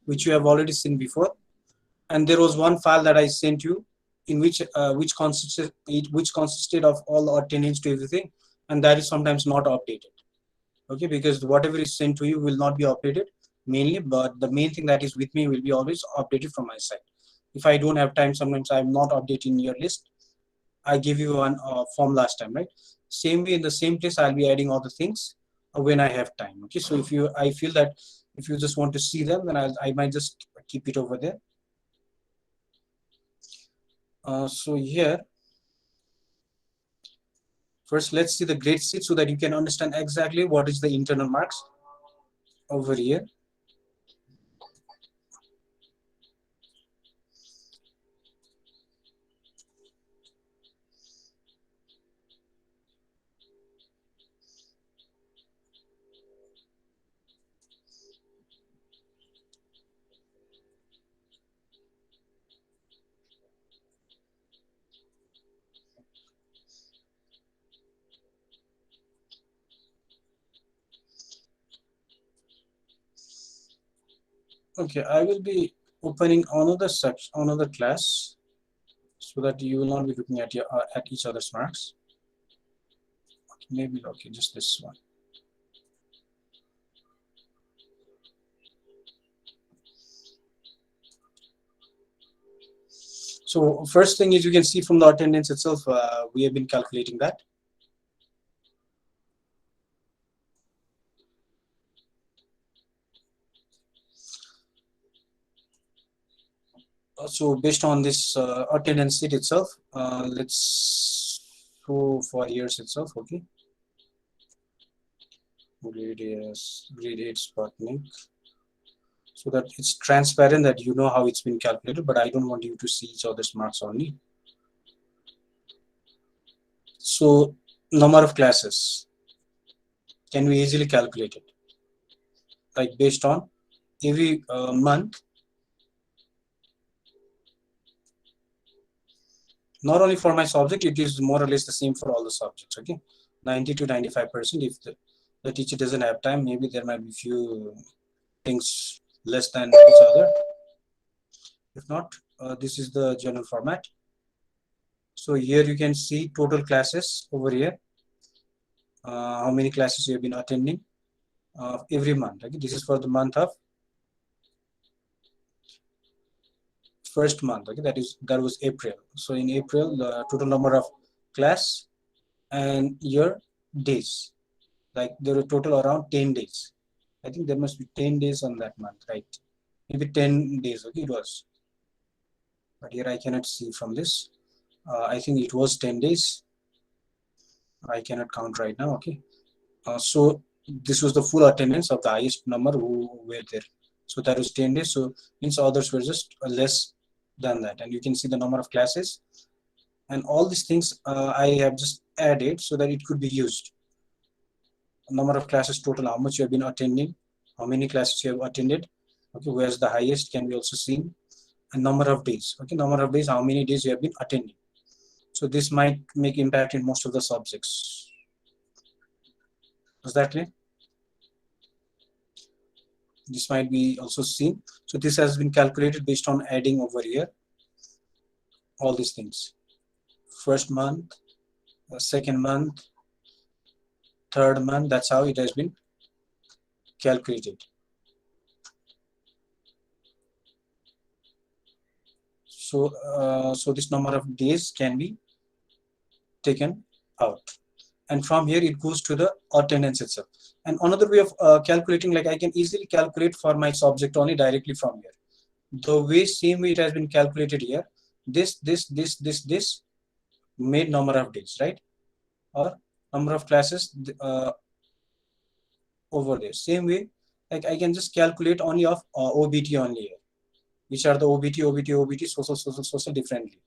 which you have already seen before. And there was one file that I sent you in which consisted of all the attendance to everything, and that is sometimes not updated. Okay, because whatever is sent to you will not be updated mainly, but the main thing that is with me will be always updated from my side. If I don't have time, sometimes I'm not updating your list. I give you one form last time, right? Same way, in the same place I'll be adding all the things when I have time. Okay, so if you I feel that if you just want to see them, then I might just keep it over there. So here, first let's see the grade sheet so that you can understand exactly what is the internal marks over here. Okay, I will be opening another section, another class, so that you will not be looking at each other's marks. Okay, maybe okay, just this one. So first thing is, you can see from the attendance itself, we have been calculating that. So based on this attendance sheet itself, let's go for years itself. Okay, grade 8 Sputnik, so that it's transparent, that you know how it's been calculated, but I don't want you to see each other's marks only. So number of classes can be easily calculated, like based on every month. Not only for my subject, it is more or less the same for all the subjects. Okay, 90 to 95%. If the teacher doesn't have time, maybe there might be few things less than each other. If not, this is the general format. So here you can see total classes over here, how many classes you have been attending every month. Okay, this is for the month of first month. Okay, that was April. So in April, the total number of class and your days, like there were total around 10 days. I think there must be 10 days on that month, right? Maybe 10 days. Okay, it was, but here I cannot see from this. I think it was 10 days. I cannot count right now. Okay, so this was the full attendance of the highest number who were there. So that was 10 days. So means others were just less than that. And you can see the number of classes and all these things I have just added so that it could be used. Number of classes total, how much you have been attending, how many classes you have attended. Okay, where's the highest can be also seen, and number of days. Okay, number of days, how many days you have been attending. So this might make impact in most of the subjects. Is that clear? This might be also seen. So this has been calculated based on adding over here all these things. First month, second month, third month, that's how it has been calculated. So, so this number of days can be taken out. And from here it goes to the attendance itself. And another way of calculating, like I can easily calculate for my subject only directly from here. The way same way it has been calculated here, this made number of days, right? Or number of classes over there. Same way, like I can just calculate only of OBT only here, which are the OBT, social differently.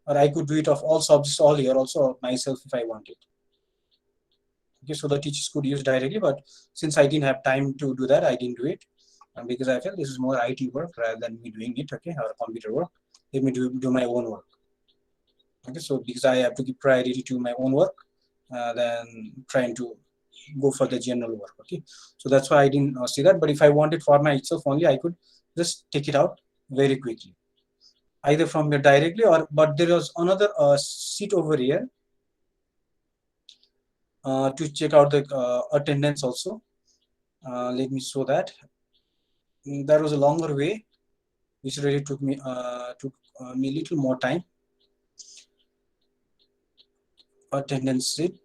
Or I could do it of all subjects all here also myself if I wanted. Okay, so the teachers could use directly, but since I didn't have time to do that, I didn't do it. And because I felt this is more IT work rather than me doing it, okay, or computer work, let me do my own work. Okay, so because I have to give priority to my own work than trying to go for the general work. Okay, so that's why I didn't see that. But if I wanted for myself only, I could just take it out very quickly, either from here directly, or but there is another sheet over here to check out the attendance also. Let me show that. That was a longer way, which really took me a little more time. Attendance sheet.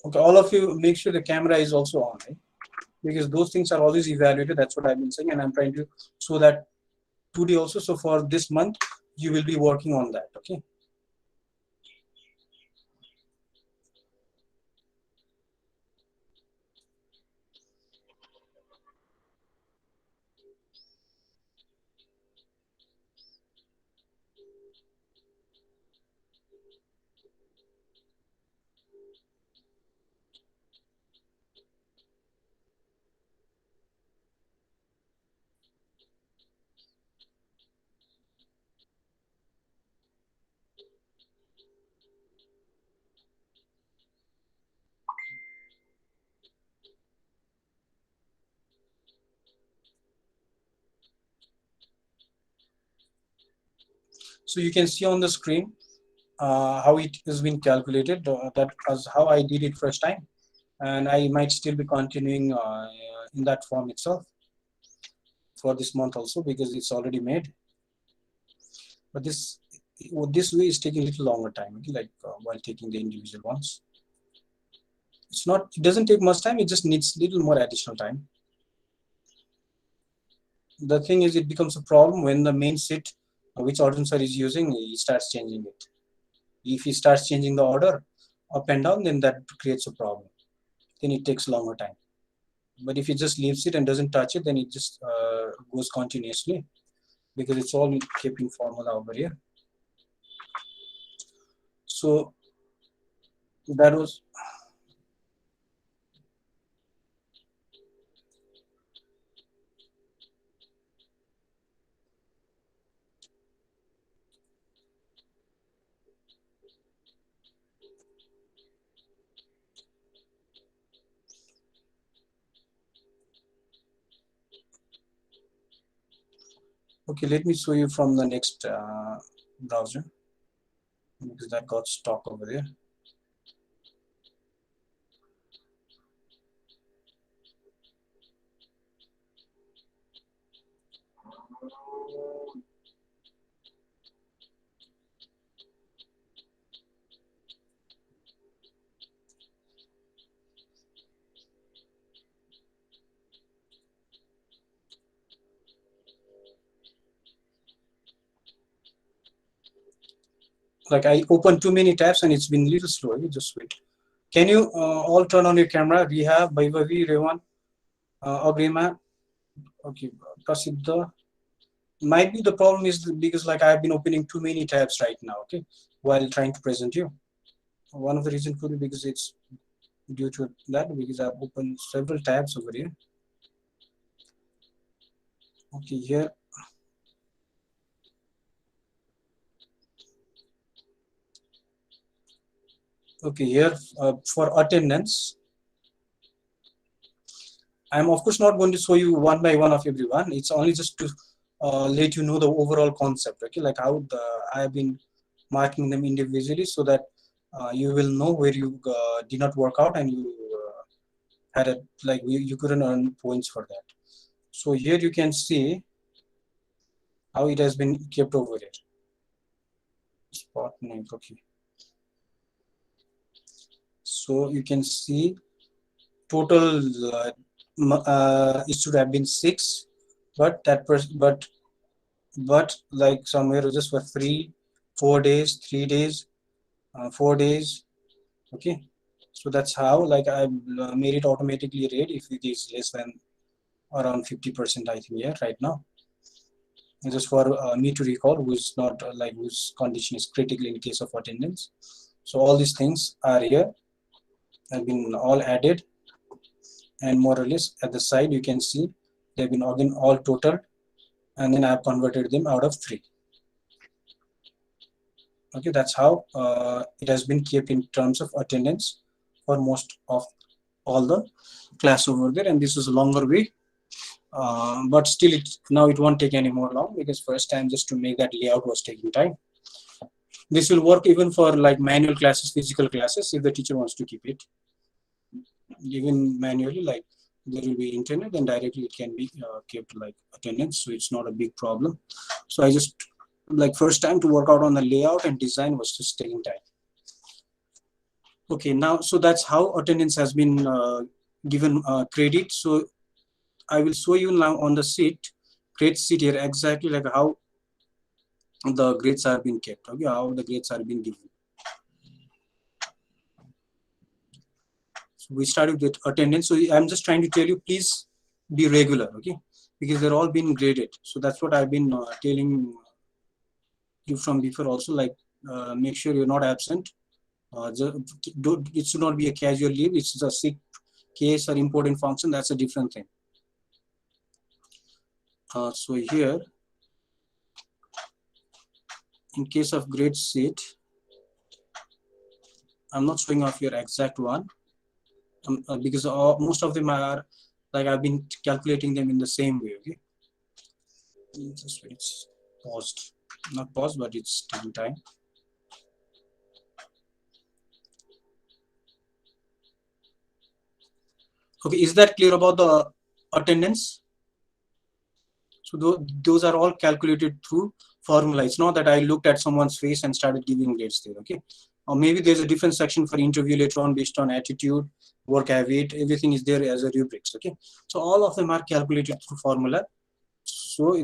Okay, all of you make sure the camera is also on, right? Because those things are always evaluated. That's what I've been saying, and I'm trying to show that today also. So for this month, you will be working on that. Okay. So you can see on the screen how it has been calculated. That was how I did it first time, and I might still be continuing in that form itself for this month also, because it's already made. But this way is taking a little longer time, okay? Like while taking the individual ones. It's not. It doesn't take much time. It just needs little more additional time. The thing is, it becomes a problem when the main sheet, which audiencer is using, he starts changing it. If he starts changing the order up and down, then that creates a problem. Then it takes longer time. But if he just leaves it and doesn't touch it, then it just goes continuously, because it's all keeping formula over here. So that was okay. Let me show you from the next browser, because that got stuck over there. Like I opened too many tabs and it's been a little slow. You just wait. Can you all turn on your camera? Riha, Baivavi, Revan, Agrima, okay, Prasiddha. Might be the problem is because like I've been opening too many tabs right now, okay, while trying to present you. One of the reasons could be because it's due to that, because I've opened several tabs over here. Okay, here. Okay, here for attendance, I'm of course not going to show you one by one of everyone. It's only just to let you know the overall concept. Okay, like how I've been marking them individually, so that you will know where you did not work out, and you had a like you couldn't earn points for that. So here you can see how it has been kept over here. Spot name. Okay. So you can see total it should have been 6, but but like somewhere just for free, 4 days, 3 days, 4 days. Okay, so that's how like I made it automatically read if it is less than around 50%, I think. Yeah, right now. just for me to recall who's not like whose condition is critical in case of attendance. So all these things are here, have been all added, and more or less at the side you can see they've been again all total, and then I've converted them out of 3. Okay, that's how it has been kept in terms of attendance for most of all the class over there, and this is a longer way, but still now it won't take any more long because first time just to make that layout was taking time. This will work even for like manual classes, physical classes, if the teacher wants to keep it even manually, like there will be internet and directly it can be kept like attendance, so it's not a big problem. So I just like first time to work out on the layout and design was just taking time. Okay, now so that's how attendance has been given credit. So I will show you now on the sheet, grade sheet here, exactly like how the grades are being kept. Okay, how the grades are being given. So we started with attendance. So I'm just trying to tell you, please be regular, okay? Because they're all being graded. So that's what I've been telling you from before also, like make sure you're not absent. It should not be a casual leave. It's a sick case or important function. That's a different thing. So here, in case of grade sheet, I'm not showing off your exact one because most of them are like I've been calculating them in the same way. Okay, just wait, it's paused, not paused, but it's taking time. Okay, is that clear about the attendance? So those are all calculated through formula. It's not that I looked at someone's face and started giving grades there. Okay, or maybe there's a different section for interview later on based on attitude, work habit. Everything is there as a rubrics. Okay, so all of them are calculated through formula. So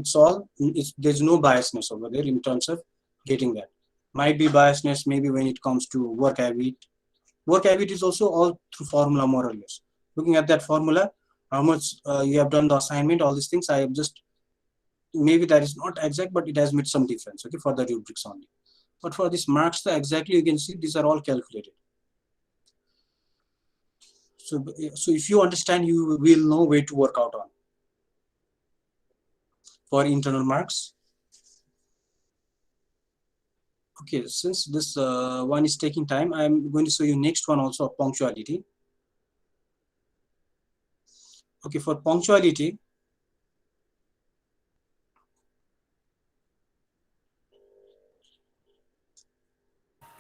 there's no biasness over there in terms of getting that. Might be biasness maybe when it comes to work habit. Work habit is also all through formula more or less. Looking at that formula, how much you have done the assignment, all these things. I have just maybe that is not exact, but it has made some difference. Okay, for the rubrics only. But for this marks, exactly you can see these are all calculated. So if you understand, you will know where to work out on for internal marks. Okay, since this one is taking time, I'm going to show you next one also of punctuality. Okay, for punctuality,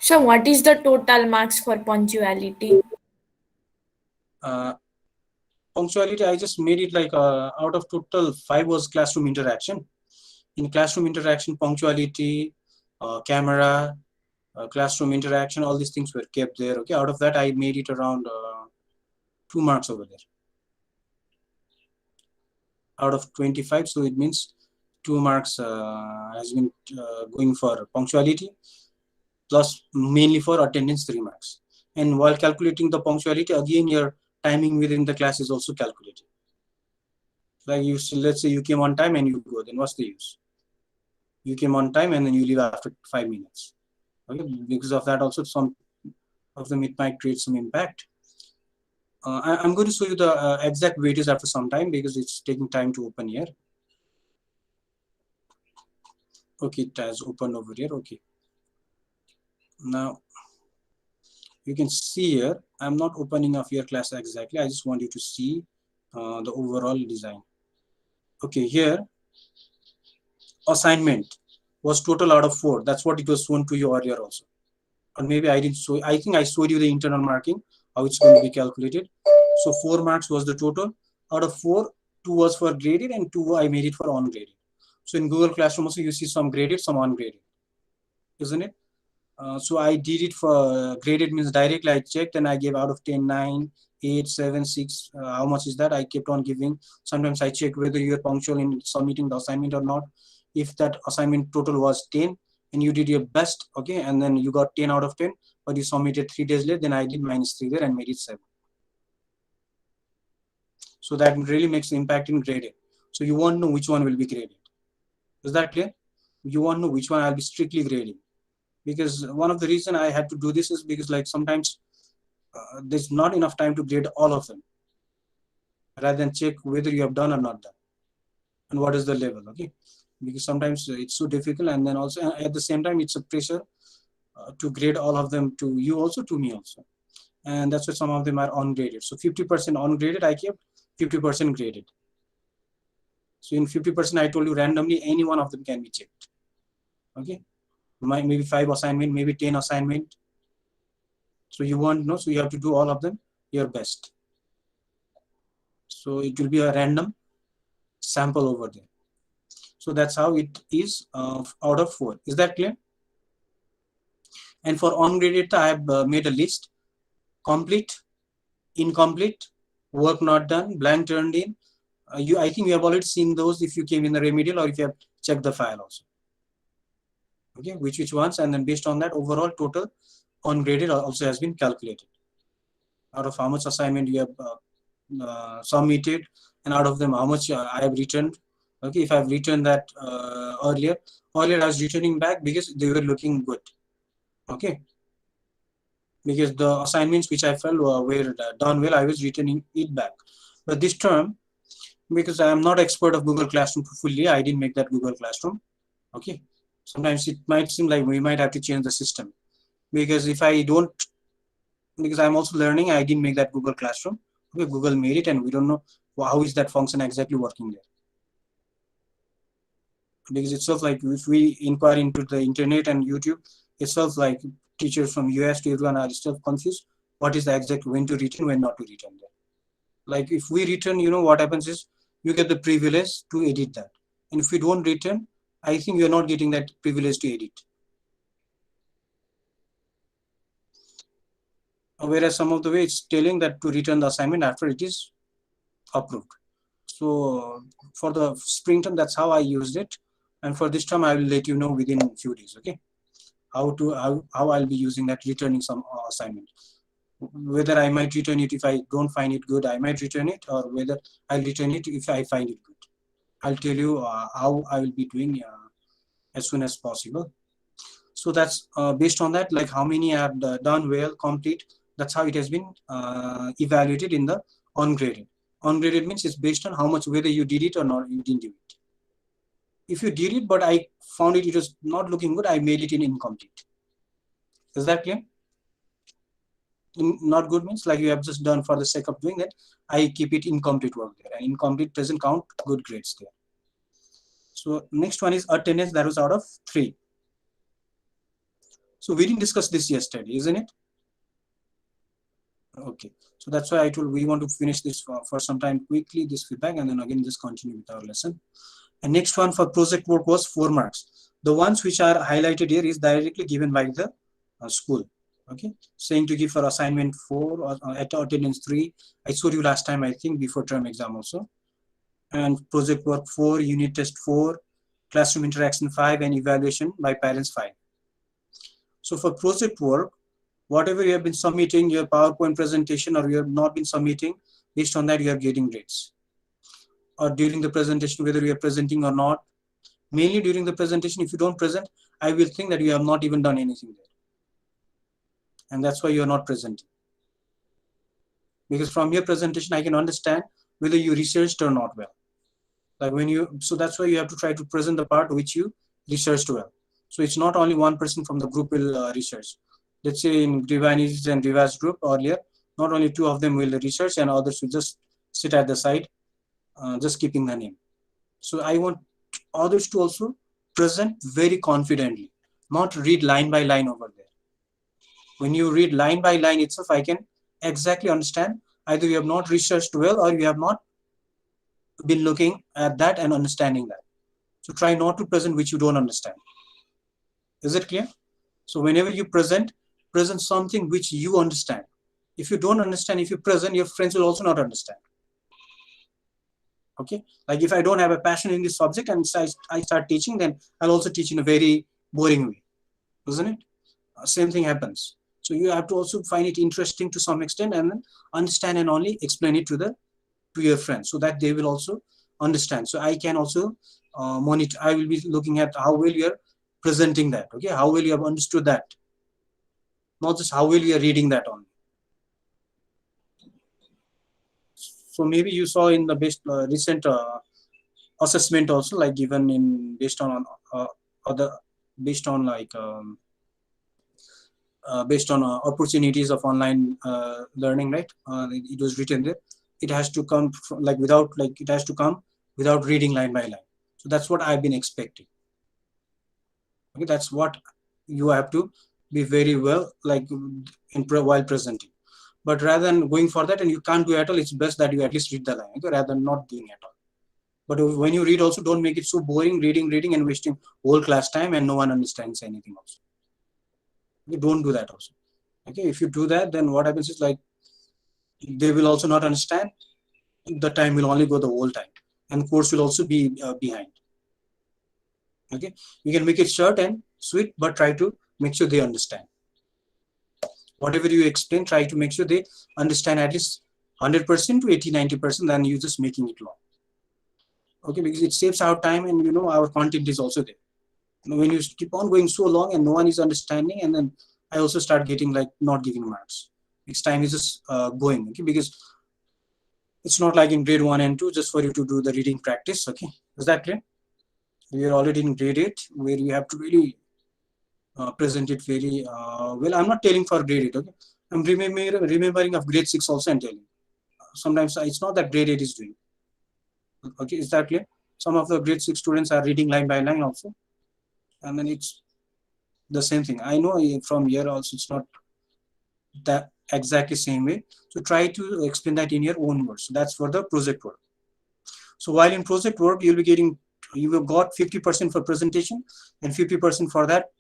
So, what is the total marks for punctuality? punctuality, I just made it like out of total 5 was classroom interaction. In classroom interaction, punctuality, camera, classroom interaction, all these things were kept there. Okay, out of that, I made it around 2 marks over there. Out of 25, so it means 2 marks has been going for punctuality, plus mainly for attendance 3 marks. And while calculating the punctuality, again your timing within the class is also calculated. Like you, let's say you came on time and you go, then what's the use? You came on time and then you leave after 5 minutes. Okay, because of that also some of them it might create some impact. I'm going to show you the exact weightage after some time because it's taking time to open here. Okay, it has opened over here. Okay, now you can see here I'm not opening up your class exactly. I just want you to see the overall design. Okay, here assignment was total out of 4. That's what it was shown to you earlier also. Or maybe I didn't show. I think I showed you the internal marking, how it's going to be calculated. So 4 marks was the total. Out of 4, 2 was for graded and 2 I made it for ungraded. So in Google Classroom also you see some graded, some ungraded, isn't it? So I did it for graded means directly I checked and I gave out of 10, 9, 8, 7, 6. How much is that? I kept on giving. Sometimes I check whether you're punctual in submitting the assignment or not. If that assignment total was 10 and you did your best, okay, and then you got 10 out of 10, but you submitted 3 days late, then I did -3 there and made it 7. So that really makes the impact in graded. So you won't know which one will be graded. Is that clear? You want to know which one I'll be strictly grading. Because one of the reason I had to do this is because like sometimes there's not enough time to grade all of them, rather than check whether you have done or not done and what is the level. Okay, because sometimes it's so difficult, and then also at the same time it's a pressure to grade all of them, to you also, to me also, and that's why some of them are ungraded. So 50% ungraded I kept, 50% graded. So in 50% I told you randomly any one of them can be checked. Okay, maybe 5 assignment, maybe 10 assignment. So you want to know, so you have to do all of them your best. So it will be a random sample over there. So that's how it is out of 4. Is that clear? And for ungraded, I have made a list: complete, incomplete, work not done, blank turned in. I think you have already seen those if you came in the remedial or if you have checked the file also. Okay, which ones, and then based on that, overall total ungraded also has been calculated. Out of how much assignment you have submitted, and out of them how much I have returned. Okay, if I have returned that earlier I was returning back because they were looking good. Okay, because the assignments which I felt were done well, I was returning it back. But this term, because I am not expert of Google Classroom fully, I didn't make that Google Classroom. Okay, sometimes it might seem like we might have to change the system, because if I don't, because I'm also learning, I didn't make that Google Classroom. Okay, Google made it, and we don't know how is that function exactly working there. Because itself, like if we inquire into the internet and YouTube itself, like teachers from US to everyone are still confused. What is the exact when to return, when not to return there? Like if we return, what happens is you get the privilege to edit that, and if we don't return, I think we are not getting that privilege to edit. Whereas some of the way it's telling that to return the assignment after it is approved. So for the spring term, that's how I used it, and for this term I will let you know within a few days. Okay, how I'll be using that returning some assignment. Whether I might return it if I don't find it good, I might return it, or whether I'll return it if I find it good. I'll tell you how I will be doing as soon as possible. So that's based on that, like how many I have done well, complete. That's how it has been evaluated in the ungraded. Ungraded means it's based on how much, whether you did it or not, you didn't do it. If you did it, but I found it was not looking good, I made it in incomplete. Is that clear? Not good means like you have just done for the sake of doing that. I keep it incomplete work there, and incomplete doesn't count good grades there. So next one is attendance, that was out of 3. So we didn't discuss this yesterday, isn't it? Okay, so that's why I told we want to finish this for some time quickly, this feedback, and then again just continue with our lesson. And next one for project work was 4 marks. The ones which are highlighted here is directly given by the school. Okay, saying to give for assignment 4 or at attendance 3. I showed you last time, I think, before term exam also. And project work 4, unit test 4, classroom interaction 5, and evaluation by parents 5. So for project work, whatever you have been submitting, your PowerPoint presentation, or you have not been submitting, based on that you are getting grades. Or during the presentation, whether you are presenting or not. Mainly during the presentation, if you don't present, I will think that you have not even done anything there. And that's why you are not presenting. Because from your presentation, I can understand whether you researched or not well. Like when you, so that's why you have to try to present the part which you researched well. So it's not only one person from the group will research. Let's say in Divani's and Riva's group earlier, not only 2 of them will research and others will just sit at the side, just keeping the name. So I want others to also present very confidently, not read line by line over there. When you read line by line itself, I can exactly understand either you have not researched well or you have not been looking at that and understanding that. So try not to present which you don't understand. Is it clear? So whenever you present something which you understand. If you don't understand, if you present, your friends will also not understand. Okay, like if I don't have a passion in this subject and I start teaching, then I'll also teach in a very boring way, isn't it? Same thing happens. So you have to also find it interesting to some extent and then understand and only explain it to your friends, so that they will also understand. So I can also monitor. I will be looking at how well you are presenting that. Okay, how well you have understood that, not just how well you are reading that on. So maybe you saw in the best recent assessment also, like given in based on other, based on like based on opportunities of online learning, right? It was written there. It has to come from, like without, like it has to come without reading line by line. So that's what I've been expecting. Okay, that's what you have to be very well, like while presenting. But rather than going for that and you can't do it at all, it's best that you at least read the line, okay, rather than not doing at all. But when you read also, don't make it so boring, reading and wasting whole class time and no one understands anything also. You don't do that also. Okay, if you do that, then what happens is like they will also not understand. The time will only go the whole time, and course will also be behind. Okay, you can make it short and sweet, but try to make sure they understand. Whatever you explain, try to make sure they understand at least 100% to 80-90%. Then you just making it long. Okay, because it saves our time, and our content is also there. When you keep on going so long and no one is understanding, and then I also start getting like not giving marks. Next time is just going, okay, because it's not like in grade 1 and 2 just for you to do the reading practice. Okay, is that clear? We are already in grade 8 where you have to really present it very well. I'm not telling for grade 8. Okay, I'm remembering of grade 6 also and telling. Sometimes it's not that grade 8 is doing. Okay, is that clear? Some of the grade 6 students are reading line by line also, and then it's the same thing. I know from here also it's not that exactly same way. So try to explain that in your own words. So that's for the project work. So while in project work, you have got 50% for presentation and 50% for that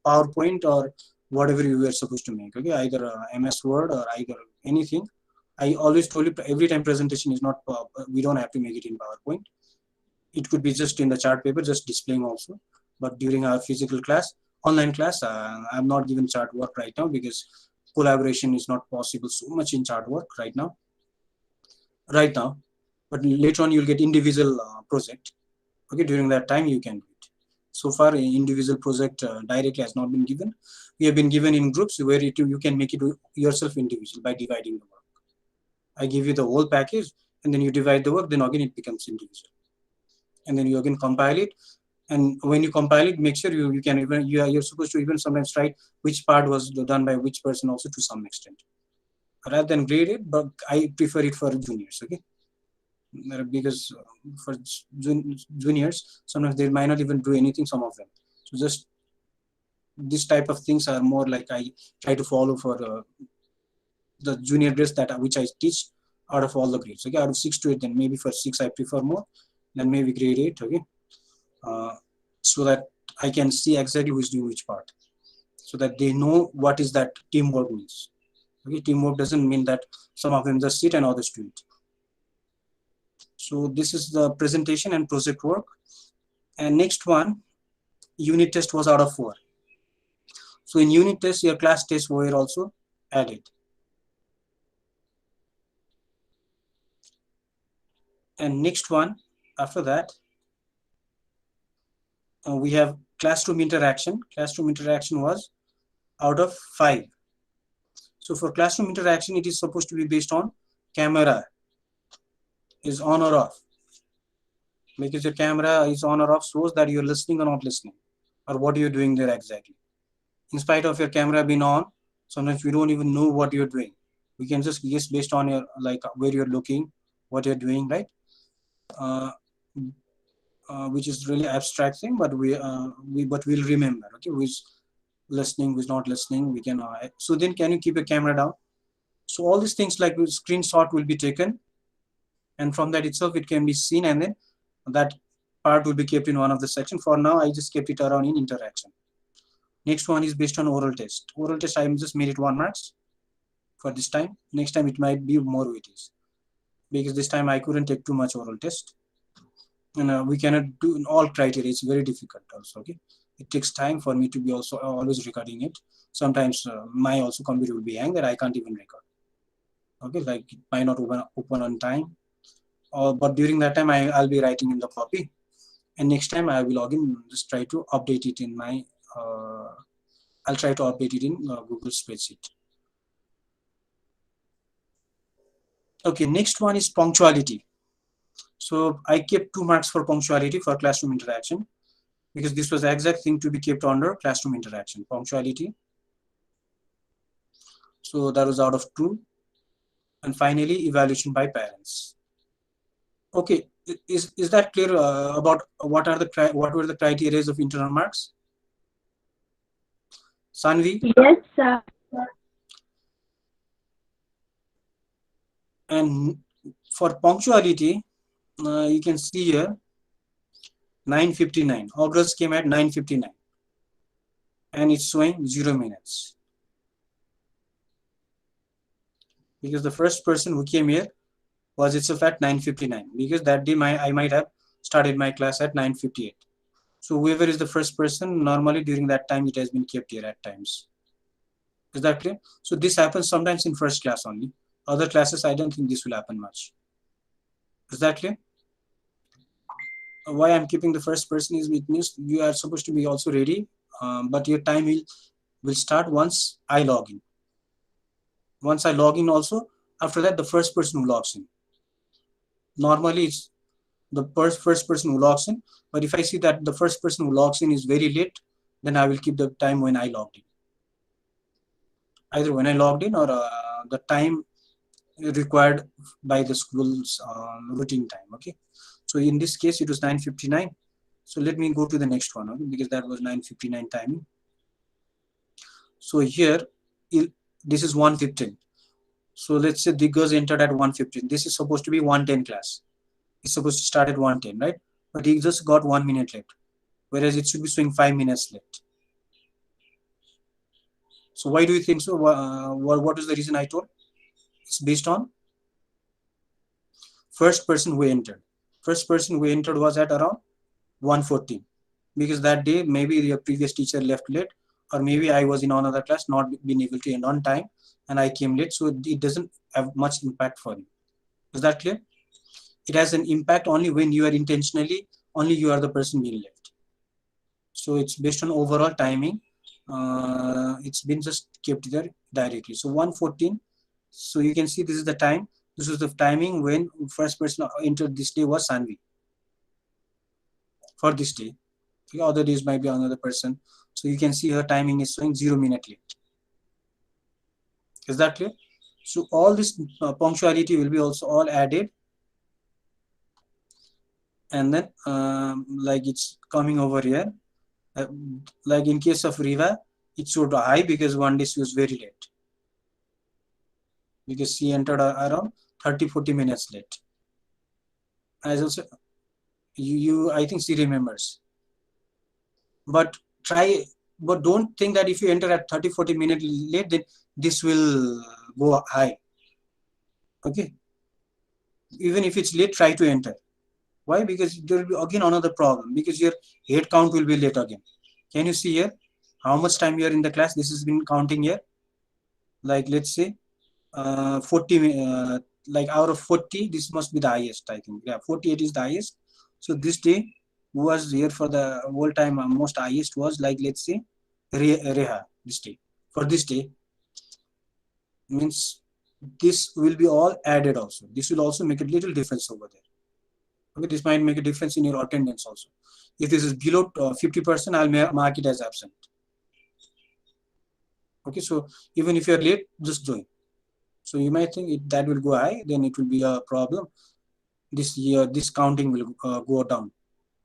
PowerPoint or whatever you were supposed to make. Okay, either MS Word or either anything. I always told you every time presentation is not, we don't have to make it in PowerPoint. It could be just in the chart paper, just displaying also. But during our physical class, online class, I'm not given chart work right now because collaboration is not possible so much in chart work right now. But later on, you'll get individual project. Okay, during that time, you can do it. So far, individual project directly has not been given. We have been given in groups where you can make it yourself individual by dividing the work. I give you the whole package, and then you divide the work, then again it becomes individual. And then you again compile it. And when you compile it, make sure you can even, you're supposed to even sometimes write which part was done by which person also to some extent. Rather than grade it, but I prefer it for juniors, okay? Because for juniors, sometimes they might not even do anything, some of them. So just this type of things are more like I try to follow for the junior grades that which I teach out of all the grades. Okay, out of 6 to 8, then maybe for 6 I prefer more, then maybe grade 8. Okay, so that I can see exactly who is doing which part, so that they know what is that teamwork means. Okay, teamwork doesn't mean that some of them just sit and others do it. So this is the presentation and project work. And next one, unit test was out of 4. So in unit test, your class tests were also added. And next one, after that, we have classroom interaction. Classroom interaction was out of 5. So for classroom interaction, it is supposed to be based on camera is on or off. Because your camera is on or off shows that you're listening or not listening, or what you're doing there exactly. In spite of your camera being on, sometimes we don't even know what you're doing. We can just guess based on your, like, where you're looking, what you're doing, right? Uh, which is really abstract thing, but we'll remember. Okay, who's listening, who's not listening. We can. So then, can you keep your camera down? So all these things like screenshot will be taken, and from that itself it can be seen, and then that part will be kept in one of the section. For now, I just kept it around in interaction. Next one is based on oral test. Oral test, I just made it 1 marks for this time. Next time it might be more weightage, because this time I couldn't take too much oral test. And we cannot do all criteria. It's very difficult also. Okay, it takes time for me to be also always recording it. Sometimes my also computer will be hang that I can't even record. Okay, like it might not open on time. but during that time I'll be writing in the copy, and next time I will log in, just try to update it in my uh, I'll try to update it in Google spreadsheet. Okay, next one is punctuality. So I kept 2 marks for punctuality for classroom interaction, because this was the exact thing to be kept under classroom interaction, punctuality. So that was out of 2. And finally, evaluation by parents. Okay, is that clear about what were the criteria of internal marks? Sanvi? Yes, sir. And for punctuality, you can see here 9:59. August came at 9:59, and it's showing 0 minutes, because the first person who came here was itself at 9:59, because that day I might have started my class at 9:58. So whoever is the first person, normally during that time it has been kept here at times. Is that clear? So this happens sometimes in first class only. Other classes, I don't think this will happen much. Is that clear? Why I'm keeping the first person is, it means you are supposed to be also ready, but your time will start once I log in. Once I log in also, after that the first person who logs in. Normally it's the first person who logs in, but if I see that the first person who logs in is very late, then I will keep the time when I logged in. Either when I logged in, or the time required by the school's routine time. Okay, so in this case it was 9:59. So let me go to the next one, okay, because that was 9:59 timing. So here this is 1:15. So let's say the girls entered at 1:15. This is supposed to be 1:10 class. It's supposed to start at 1:10, right? But he just got 1 minute late, whereas it should be showing 5 minutes late. So why do you think so? What is the reason I told? It's based on first person who entered. First person who entered was at around 1:14, because that day maybe your previous teacher left late, or maybe I was in another class, not being able to end on time, and I came late. So it doesn't have much impact for you. Is that clear? It has an impact only when you are intentionally, only you are the person being late. So it's based on overall timing. It's been just kept there directly. So 1:14. So you can see this is the time. This is the timing when first person entered this day was Sanvi for this day. The other days might be another person. So you can see her timing is showing 0 minute late. Is that clear? So all this punctuality will be also all added, and then like it's coming over here. Uh, like in case of Riva, it showed high because one day she was very late, because she entered around 30-40 minutes late. As also you I think she remembers. But try, but don't think that if you enter at 30-40 minutes late, then this will go high. Okay, even if it's late, try to enter. Why? Because there will be again another problem, because your head count will be late again. Can you see here how much time you are in the class? This has been counting here. Like let's say 40, like out of 40, this must be the highest, I think. Yeah, 48 is the highest. So this day was here for the whole time, most highest was, like let's say Reha this day. For this day means this will be all added also. This will also make a little difference over there. Okay, this might make a difference in your attendance also. If this is below 50%, I'll mark it as absent. Okay, so even if you're late, just join. So you might think that will go high, then it will be a problem. This year, this counting will go down.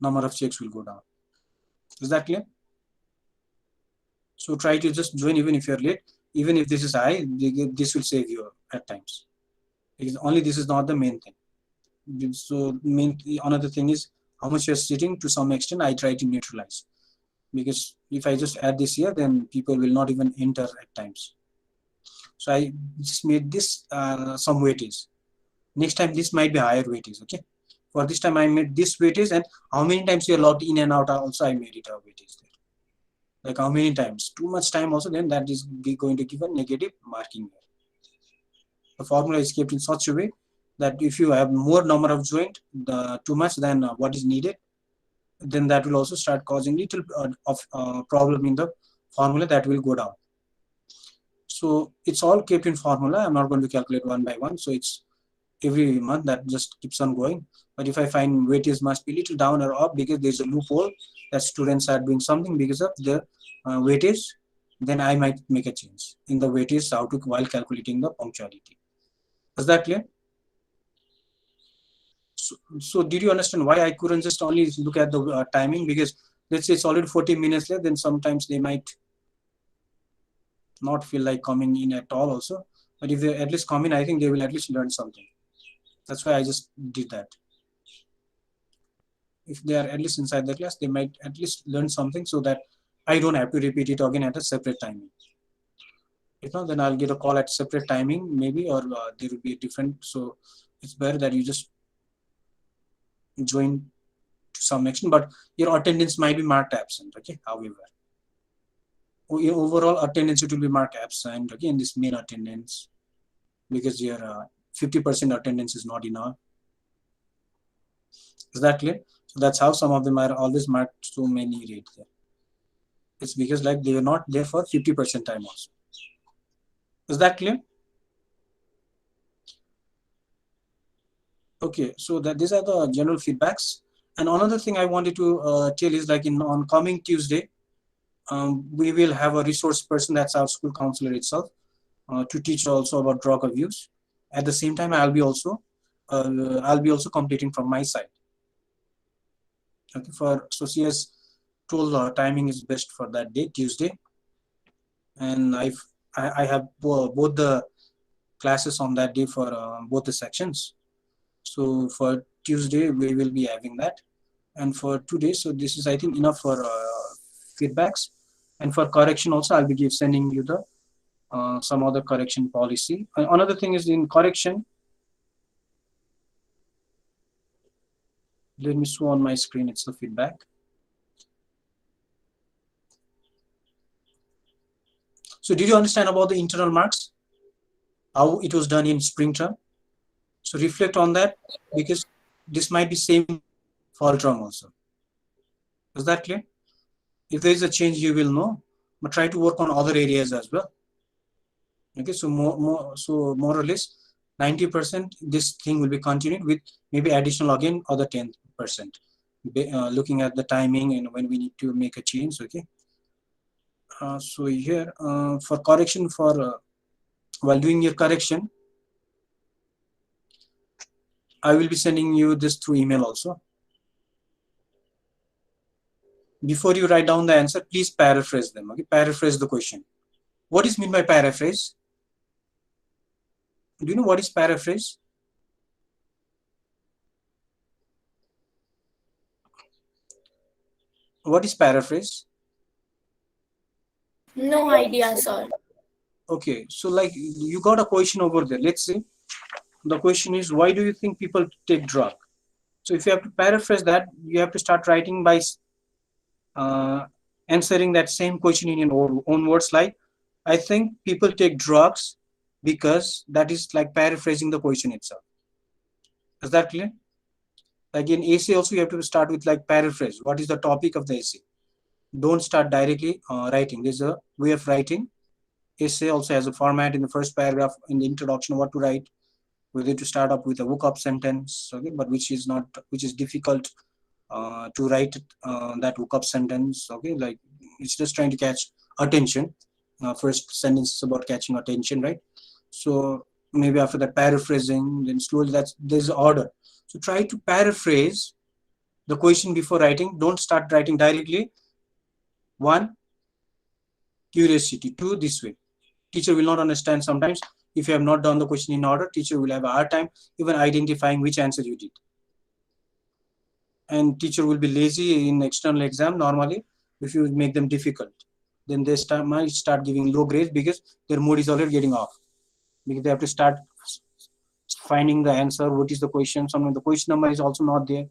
Number of checks will go down. Is that clear? So try to just join even if you're late. Even if this is high, this will save you at times. Because only this is not the main thing. So another thing is how much you're sitting. To some extent, I try to neutralize. Because if I just add this here, then people will not even enter at times. So I just made this some weightage. Next time this might be higher weightage. Okay. For this time I made this weightage, and how many times you're logged in and out also I made it a weightage there. Like how many times? Too much time also, then that is going to give a negative marking here. The formula is kept in such a way that if you have more number of joint too much than what is needed, then that will also start causing little of problem in the formula that will go down. So it's all kept in formula. I'm not going to calculate one by one. So it's every month that just keeps on going. But if I find weightage must be little down or up because there's a loophole that students are doing something because of the weightage, then I might make a change in the weightage how to while calculating the punctuality. Is that clear? So did you understand why I couldn't just only look at the timing? Because let's say it's already 40 minutes left, then sometimes they might not feel like coming in at all also. But if they at least come in, I think they will at least learn something. That's why I just did that. If they are at least inside the class, they might at least learn something so that I don't have to repeat it again at a separate timing. If not, then I'll get a call at separate timing maybe, or there will be a different. So it's better that you just join to some extent, but your attendance might be marked absent. Okay, however, your overall attendance it will be marked absent. Okay, in this main attendance because your 50% attendance is not enough. Is that clear? So that's how some of them are always marked so many rate there. It's because like they are not there for 50% time also. Is that clear? Okay, so that these are the general feedbacks. And another thing I wanted to tell is like on coming Tuesday, we will have a resource person, that's our school counselor itself, to teach also about drug abuse. At the same time, I'll be also completing from my side. Okay, so she has told timing is best for that day, Tuesday, and I have both the classes on that day for both the sections. So for Tuesday we will be having that, and for today, so this is I think enough for feedbacks. And for correction also, I'll be sending you the some other correction policy. Another thing is in correction. Let me show on my screen. It's the feedback. So did you understand about the internal marks? How it was done in spring term? So reflect on that because this might be same fall term also. Is that clear? If there is a change, you will know, but try to work on other areas as well. Okay, so more or less 90% this thing will be continued with maybe additional again other 10%. Looking at the timing and when we need to make a change. Okay. So here for correction for while doing your correction, I will be sending you this through email also. Before you write down the answer, please paraphrase them. Okay, paraphrase the question. What is meant by paraphrase? Do you know what is paraphrase? What is paraphrase? No idea, sir. Okay, so like you got a question over there. Let's say the question is, why do you think people take drug? So if you have to paraphrase that, you have to start writing by uh, answering that same question in your own words. Like, I think people take drugs because that is like paraphrasing the question itself. Is that clear? Like in essay also, you have to start with like paraphrase. What is the topic of the essay? Don't start directly writing. There's a way of writing. Essay also has a format in the first paragraph in the introduction what to write. We need to start up with a hook-up sentence, okay, but which is difficult to write that hook-up sentence, okay, like it's just trying to catch attention. First sentence is about catching attention, right? So maybe after that paraphrasing, then slowly there's an order. So try to paraphrase the question before writing. Don't start writing directly. One, curiosity. Two, this way. Teacher will not understand sometimes. If you have not done the question in order, teacher will have a hard time even identifying which answer you did. And teacher will be lazy in external exam normally if you make them difficult. Then they might start giving low grades because their mood is already getting off. Because they have to start finding the answer, what is the question, sometimes the question number is also not there.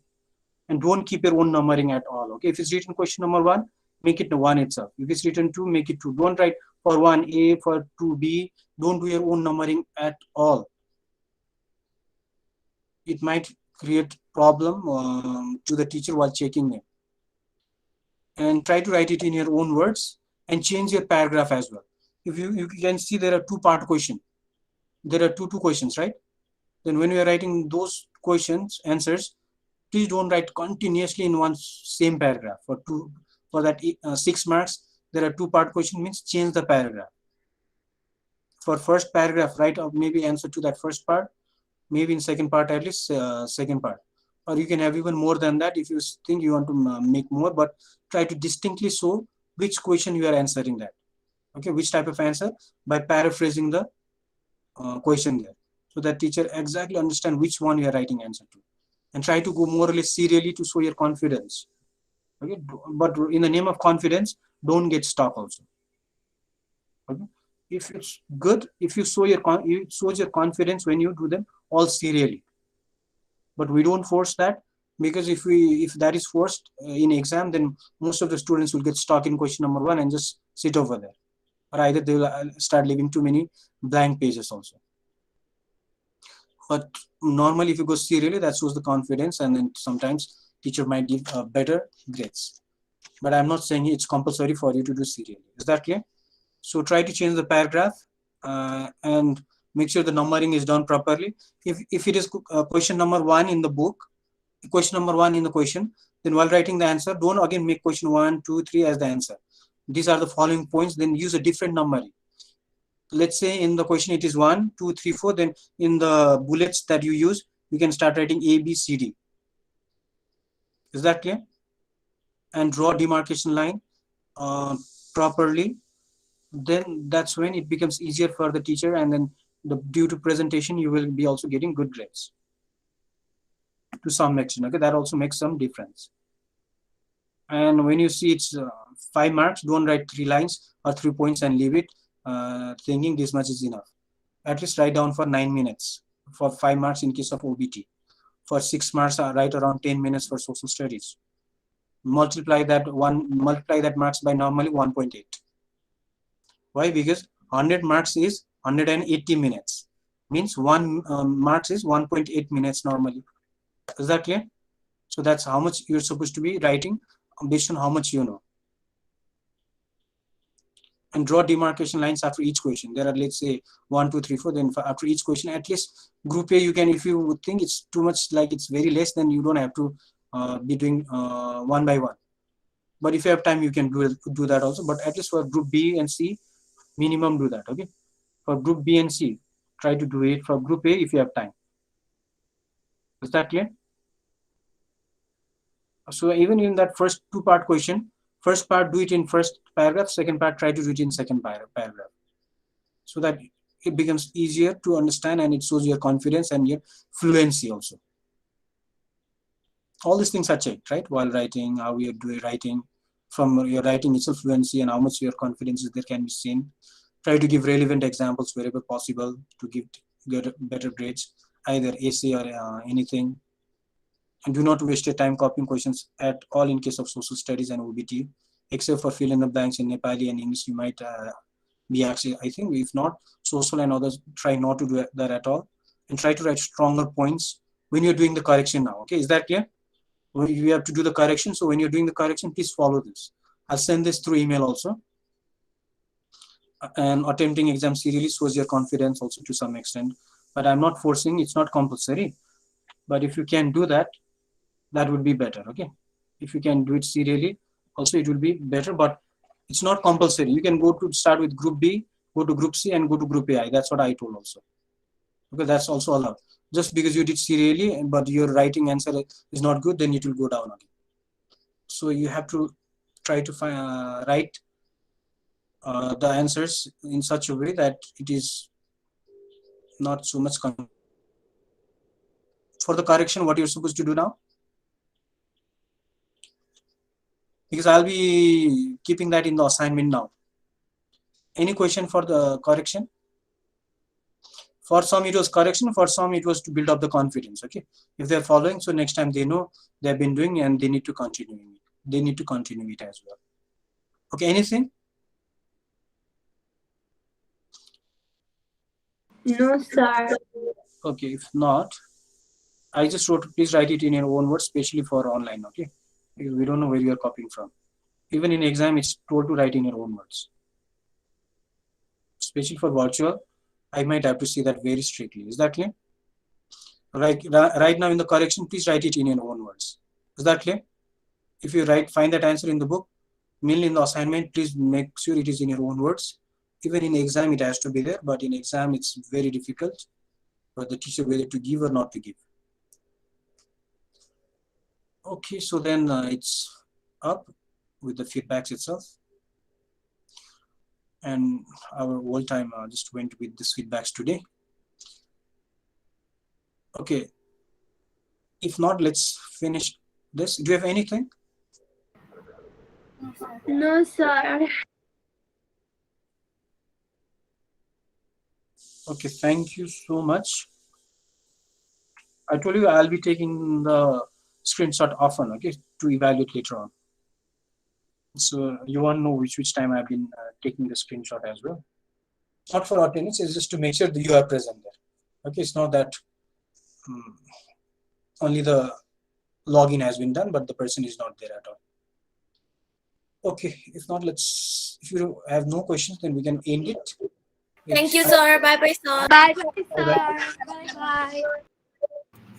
And don't keep your own numbering at all. Okay, if it's written question number 1, make it 1 itself. If it's written 2, make it 2. Don't write for 1A, for 2B. Don't do your own numbering at all. it might create problem to the teacher while checking it. And try to write it in your own words and change your paragraph as well. If you can see there are two-part question. There are two questions, right? Then when you are writing those questions, answers, please don't write continuously in one same paragraph. For that 6 marks, there are two-part question means change the paragraph. For first paragraph, write maybe answer to that first part, maybe in second part at least second part, or you can have even more than that if you think you want to make more, but try to distinctly show which question you are answering that. Okay, which type of answer, by paraphrasing the question there, so that teacher exactly understand which one you are writing answer to, and try to go more or less serially to show your confidence. Okay, but in the name of confidence, don't get stuck also. Okay, if it's good, if you show it shows your confidence when you do them all serially, but we don't force that, because if that is forced in exam, then most of the students will get stuck in question number one and just sit over there, or either they will start leaving too many blank pages also. But normally if you go serially, that shows the confidence, and then sometimes teacher might give better grades. But I'm not saying it's compulsory for you to do serially. Is that clear? So try to change the paragraph and make sure the numbering is done properly. If it is question number one in the book, question number one in the question, then while writing the answer, don't again make question 1, 2, 3 as the answer. These are the following points, then use a different numbering. Let's say in the question it is 1, 2, 3, 4, then in the bullets that you use, you can start writing A, B, C, D. Is that clear? And draw demarcation line uh, properly. Then that's when it becomes easier for the teacher, and then due to presentation, you will be also getting good grades to some extent. Okay, that also makes some difference. And when you see it's 5 marks, don't write 3 lines or 3 points and leave it thinking this much is enough. At least write down for 9 minutes for 5 marks in case of OBT. For 6 marks, write around 10 minutes for social studies. Multiply that marks by normally 1.8. Why? Because 100 marks is 180 minutes. Means one marks is 1.8 minutes normally. Is that clear? So that's how much you're supposed to be writing based on how much you know. And draw demarcation lines after each question. There are, let's say, 1, 2, 3, 4. Then after each question, at least group A, you can, if you think it's too much, like it's very less, then you don't have to be doing one by one. But if you have time, you can do that also. But at least for group B and C, minimum do that. Okay. For group B and C, try to do it. For group A, if you have time. Is that clear? So even in that first two-part question, first part do it in first paragraph, second part try to do it in second paragraph, so that it becomes easier to understand, and it shows your confidence and your fluency also. All these things are checked, right? While writing, how you're doing writing, from your writing itself fluency and how much your confidence is there can be seen. Try to give relevant examples wherever possible to get better grades, either essay or anything. And do not waste your time copying questions at all in case of social studies and OBT, except for fill in the blanks in Nepali and English. You might be actually, I think, if not, social and others, try not to do that at all. And try to write stronger points when you're doing the correction now. Okay, is that clear? You have to do the correction. So when you're doing the correction, please follow this. I'll send this through email also. And attempting exam serially shows your confidence also to some extent. But I'm not forcing, it's not compulsory. But if you can do that, that would be better. Okay, if you can do it serially also, it will be better, but it's not compulsory. You can go to start with group B, go to group C, and go to group AI. That's what I told also. Okay, that's also allowed. Just because you did serially but your writing answer is not good, then it will go down again. So you have to try to write the answers in such a way that it is not so much for the correction. What you're supposed to do now, because I'll be keeping that in the assignment now. Any question for the correction? For some it was correction, for some it was to build up the confidence. Okay, if they're following, so next time they know they've been doing and they need to continue it. They need to continue it as well. Okay, anything? No, sir. Okay, if not, I just wrote, please write it in your own words, especially for online, okay? Because we don't know where you are copying from. Even in exam, it's told to write in your own words. Especially for virtual, I might have to see that very strictly. Is that clear? Right now in the correction, please write it in your own words. Is that clear? If you find that answer in the book, mainly in the assignment, please make sure it is in your own words. Even in exam, it has to be there, but in exam, it's very difficult for the teacher whether to give or not to give. Okay, so then it's up with the feedbacks itself. And our whole time just went with this feedbacks today. Okay, if not, let's finish this. Do you have anything? No, sir. Okay, thank you so much. I told you I'll be taking the screenshot often, okay, to evaluate later on. So you want to know which time I've been taking the screenshot as well. Not for attendance, it's just to make sure that you are present there. Okay, it's not that only the login has been done, but the person is not there at all. Okay, if not, if you have no questions, then we can end it. Thank you, sir. Bye bye, sir. Bye bye, sir. Bye bye.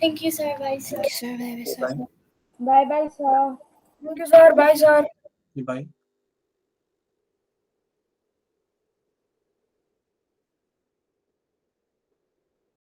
Thank you, sir. Bye, sir. Thank you, sir. Bye, sir. Bye. Bye bye, sir. Thank you, sir. Bye, sir. Bye.